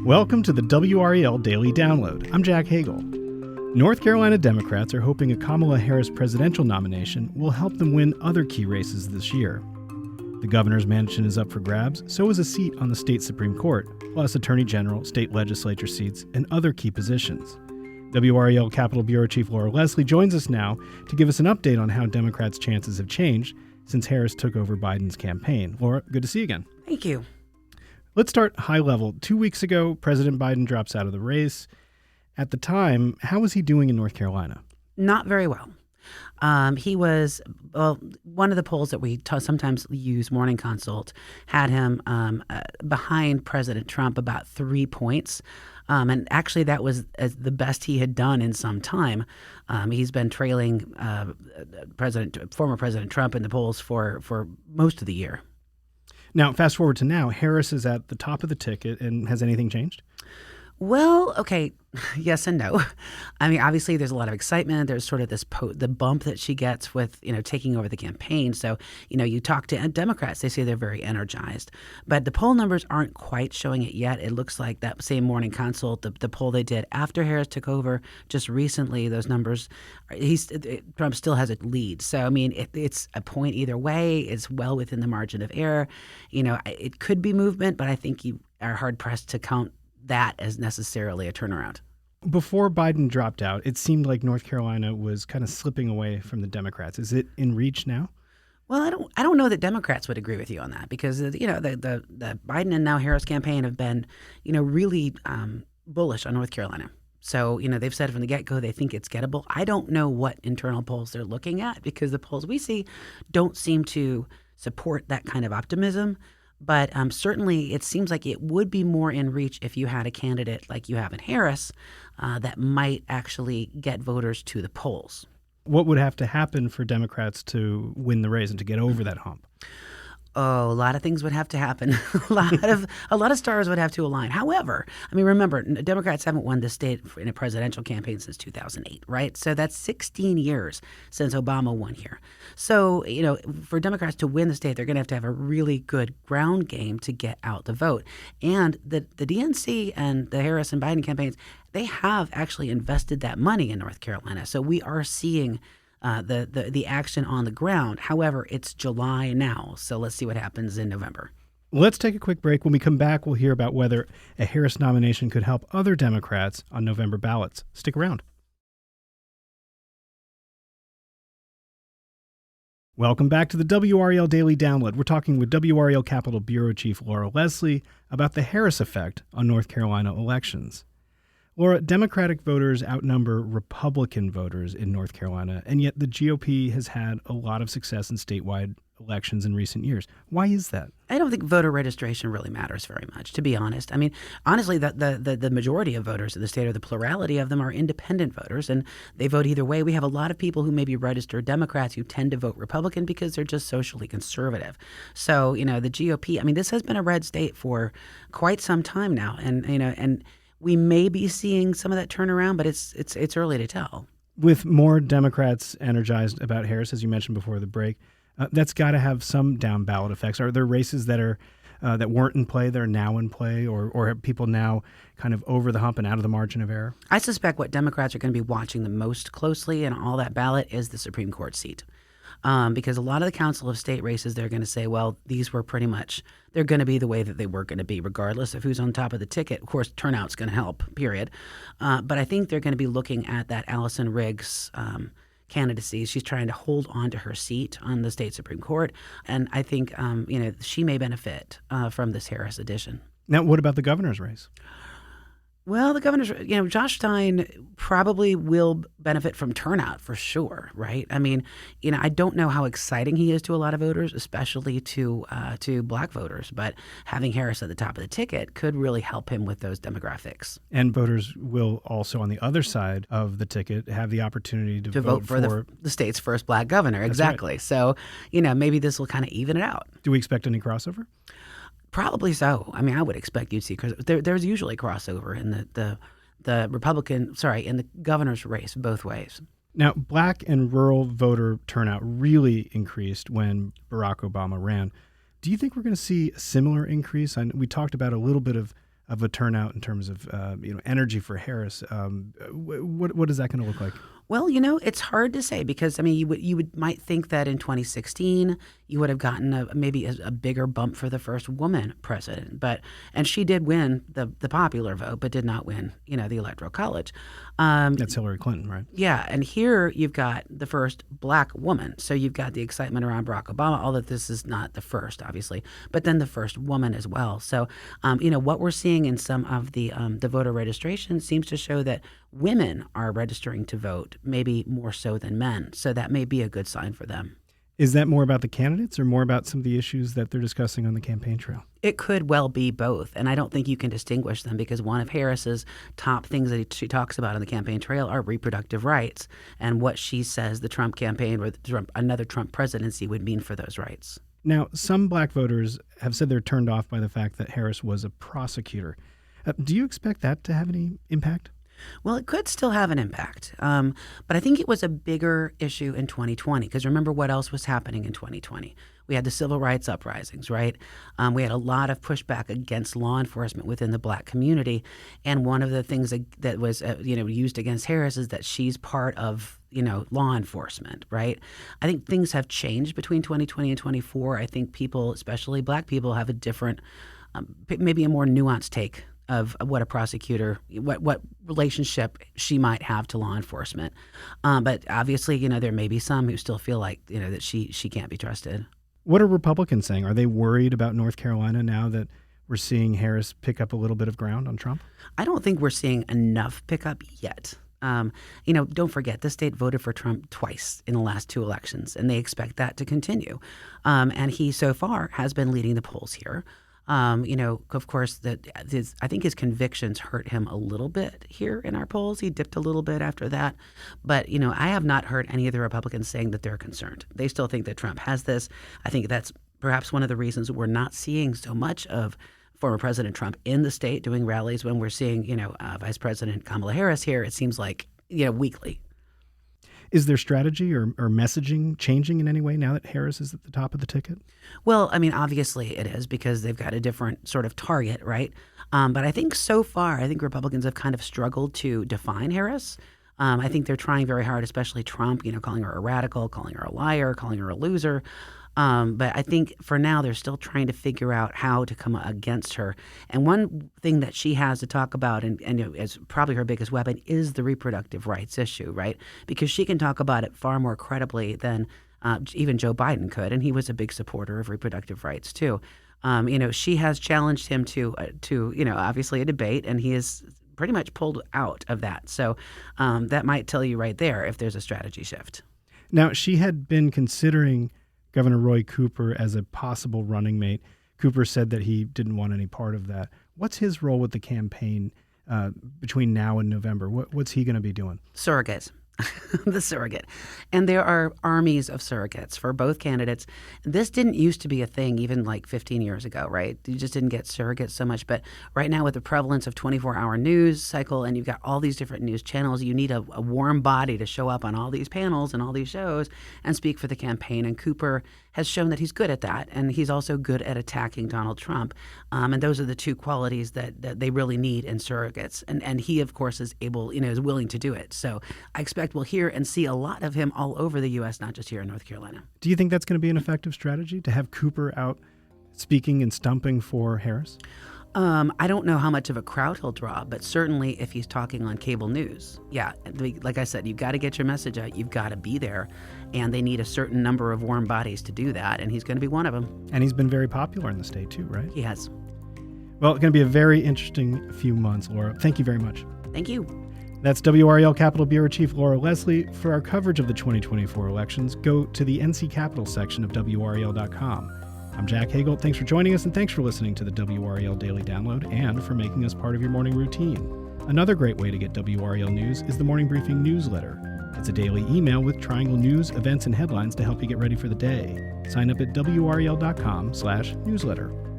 Welcome to the WRAL Daily Download. I'm Jack Hagel. North Carolina Democrats are hoping a Kamala Harris presidential nomination will help them win other key races this year. The governor's mansion is up for grabs, so is a seat on the state Supreme Court, plus attorney general, state legislature seats, and other key positions. WRAL Capitol Bureau Chief Laura Leslie joins us now to give us an update on how Democrats' chances have changed since Harris took over Biden's campaign. Laura, good to see you again. Thank you. Let's start high level. 2 weeks ago, President Biden drops out of the race. At the time, how was he doing in North Carolina? Not very well. He was, one of the polls that we sometimes use, Morning Consult, had him behind President Trump about 3 points. And actually, that was the best he had done in some time. He's been trailing former President Trump in the polls for most of the year. Now, fast forward to now, Harris is at the top of the ticket, and has anything changed? Well, okay, yes and no. I mean, obviously, there's a lot of excitement. There's sort of this the bump that she gets with taking over the campaign. So you talk to Democrats, they say they're very energized, but the poll numbers aren't quite showing it yet. It looks like that same Morning Consult, the poll they did after Harris took over just recently, those numbers, Trump still has a lead. So I mean, it's a point either way. It's well within the margin of error. It could be movement, but I think you are hard pressed to count that as necessarily a turnaround. Before Biden dropped out, it seemed like North Carolina was kind of slipping away from the Democrats. Is it in reach now? Well, I don't know that Democrats would agree with you on that, because the Biden and now Harris campaign have been really bullish on North Carolina. So they've said from the get-go they think it's gettable. I don't know what internal polls they're looking at, because the polls we see don't seem to support that kind of optimism. But certainly it seems like it would be more in reach if you had a candidate like you have in Harris that might actually get voters to the polls. What would have to happen for Democrats to win the race and to get over that hump? Oh, a lot of things would have to happen. a lot of stars would have to align. However, I mean, remember, Democrats haven't won the state in a presidential campaign since 2008, right? So that's 16 years since Obama won here. So, for Democrats to win the state, they're going to have a really good ground game to get out the vote. And the DNC and the Harris and Biden campaigns, they have actually invested that money in North Carolina. So we are seeing the action on the ground. However, it's July now, so let's see what happens in November. Let's take a quick break. When we come back, we'll hear about whether a Harris nomination could help other Democrats on November ballots. Stick around. Welcome back to the WRAL Daily Download. We're talking with WRAL Capitol Bureau Chief Laura Leslie about the Harris effect on North Carolina elections. Laura, Democratic voters outnumber Republican voters in North Carolina, and yet the GOP has had a lot of success in statewide elections in recent years. Why is that? I don't think voter registration really matters very much, to be honest. I mean, honestly, the majority of voters in the state, or the plurality of them, are independent voters, and they vote either way. We have a lot of people who maybe register Democrats who tend to vote Republican because they're just socially conservative. So, the GOP, I mean, this has been a red state for quite some time now, and we may be seeing some of that turnaround, but it's early to tell. With more Democrats energized about Harris, as you mentioned before the break, that's got to have some down-ballot effects. Are there races that are that weren't in play that are now in play, or are people now kind of over the hump and out of the margin of error? I suspect what Democrats are going to be watching the most closely in all that ballot is the Supreme Court seat. Because a lot of the Council of State races, they're going to say, well, these were pretty much, they're going to be the way that they were going to be, regardless of who's on top of the ticket. Of course, turnout's going to help, period. But I think they're going to be looking at that Allison Riggs candidacy. She's trying to hold on to her seat on the state Supreme Court. And I think, she may benefit from this Harris addition. Now, what about the governor's race? Well, the governor's, Josh Stein probably will benefit from turnout for sure, right? I mean, I don't know how exciting he is to a lot of voters, especially to black voters, but having Harris at the top of the ticket could really help him with those demographics. And voters will also, on the other side of the ticket, have the opportunity to vote for the state's first black governor. Exactly. Right. So, maybe this will kind of even it out. Do we expect any crossover? Probably so. I mean, I would expect you'd see, because there's usually crossover in the Republican, in the governor's race both ways. Now, black and rural voter turnout really increased when Barack Obama ran. Do you think we're going to see a similar increase? We talked about a little bit of of a turnout in terms of energy for Harris. What is that going to look like? Well, it's hard to say because you might think that in 2016 you would have gotten maybe a bigger bump for the first woman president, and she did win the popular vote, but did not win the Electoral College. That's Hillary Clinton, right? Yeah, and here you've got the first black woman, so you've got the excitement around Barack Obama. Although this is not the first, obviously, but then the first woman as well. So what we're seeing in some of the voter registration seems to show that women are registering to vote, maybe more so than men. So that may be a good sign for them. Is that more about the candidates or more about some of the issues that they're discussing on the campaign trail? It could well be both. And I don't think you can distinguish them because one of Harris's top things that she talks about on the campaign trail are reproductive rights and what she says the Trump campaign or another Trump presidency would mean for those rights. Now, some black voters have said they're turned off by the fact that Harris was a prosecutor. Do you expect that to have any impact? Well, it could still have an impact, but I think it was a bigger issue in 2020 because remember what else was happening in 2020? We had the civil rights uprisings, right? We had a lot of pushback against law enforcement within the black community, and one of the things that was used against Harris is that she's part of law enforcement, right? I think things have changed between 2020 and 2024. I think people, especially black people, have a different, maybe a more nuanced take of what a prosecutor, what relationship she might have to law enforcement. But obviously, there may be some who still feel like, that she can't be trusted. What are Republicans saying? Are they worried about North Carolina now that we're seeing Harris pick up a little bit of ground on Trump? I don't think we're seeing enough pickup yet. Don't forget, the state voted for Trump twice in the last two elections, and they expect that to continue. And he so far has been leading the polls here. Of course, I think his convictions hurt him a little bit here in our polls. He dipped a little bit after that. But, I have not heard any of the Republicans saying that they're concerned. They still think that Trump has this. I think that's perhaps one of the reasons we're not seeing so much of former President Trump in the state doing rallies when we're seeing, Vice President Kamala Harris here. It seems like, weekly. Is their strategy or messaging changing in any way now that Harris is at the top of the ticket? Well, obviously it is because they've got a different sort of target, right? But I think so far, Republicans have kind of struggled to define Harris. I think they're trying very hard, especially Trump, calling her a radical, calling her a liar, calling her a loser. But I think for now they're still trying to figure out how to come against her. And one thing that she has to talk about, and is probably her biggest weapon, is the reproductive rights issue, right? Because she can talk about it far more credibly than even Joe Biden could, and he was a big supporter of reproductive rights too. She has challenged him to obviously a debate, and he is pretty much pulled out of that. So that might tell you right there if there's a strategy shift. Now, she had been considering Governor Roy Cooper as a possible running mate. Cooper said that he didn't want any part of that. What's his role with the campaign between now and November? What's he going to be doing? Surrogates. The surrogate. And there are armies of surrogates for both candidates. This didn't used to be a thing even like 15 years ago, right? You just didn't get surrogates so much. But right now with the prevalence of 24-hour news cycle and you've got all these different news channels, you need a warm body to show up on all these panels and all these shows and speak for the campaign. And Cooper has shown that he's good at that. And he's also good at attacking Donald Trump. And those are the two qualities that they really need in surrogates. And he, of course, is able, is willing to do it. So I expect we'll hear and see a lot of him all over the U.S., not just here in North Carolina. Do you think that's going to be an effective strategy to have Cooper out speaking and stumping for Harris? I don't know how much of a crowd he'll draw, but certainly if he's talking on cable news, yeah, like I said, you've got to get your message out. You've got to be there, and they need a certain number of warm bodies to do that, and he's going to be one of them. And he's been very popular in the state too, right? He has. Well, it's going to be a very interesting few months, Laura. Thank you very much. Thank you. That's WRAL Capitol Bureau Chief Laura Leslie. For our coverage of the 2024 elections, go to the NC Capitol section of WRAL.com. I'm Jack Hagel. Thanks for joining us, and thanks for listening to the WRAL Daily Download and for making us part of your morning routine. Another great way to get WRAL news is the Morning Briefing newsletter. It's a daily email with Triangle news, events, and headlines to help you get ready for the day. Sign up at WRAL.com/newsletter.